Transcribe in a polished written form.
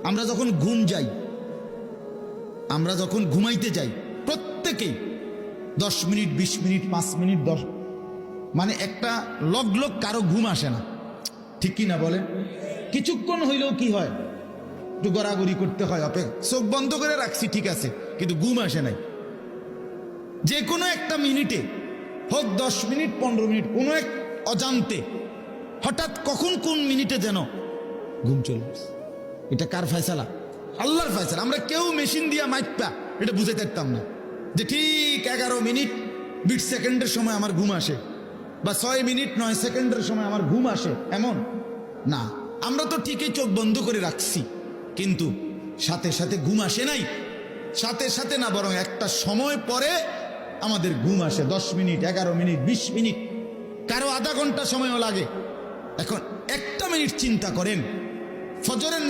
আমরা যখন আমরা যখন ঘুমাইতে যাই প্রত্যেকেই 10 মিনিট 20 মিনিট 5 মিনিট 10 মানে একটা লগ কারো ঘুম আসে না, ঠিক কি না বলেন? কিছুক্ষণ হইলেও কি হয়, একটু গড়াগড়ি করতে হয়, চোখ বন্ধ করে রাখছি ঠিক আছে, কিন্তু ঘুম আসে নাই। যে কোনো একটা মিনিটে হোক 10 মিনিট 15 মিনিট, কোনো এক অজান্তে হঠাৎ কখন কোন মিনিটে যেন ঘুম চলে আসে। এটা কার ফয়সালা? আল্লাহর ফয়সালা। আমরা কেউ মেশিন দিয়া মাইপা এটা বুঝাইতে পারতাম না যে ঠিক 11 মিনিট 20 সেকেন্ডের সময় আমার ঘুম আসে, বা 6 মিনিট 9 সেকেন্ডের সময় আমার ঘুম আসে, এমন না। আমরা তো ঠিকই চোখ বন্ধ করে রাখছি, কিন্তু সাথে সাথে ঘুম আসে নাই। সাথে সাথে না, বরং একটা সময় পরে আমাদের ঘুম আসে। 10 মিনিট 11 মিনিট 20 মিনিট, কারো আধা ঘন্টা সময়ও লাগে। এখন একটা মিনিট চিন্তা করেন, ফজরের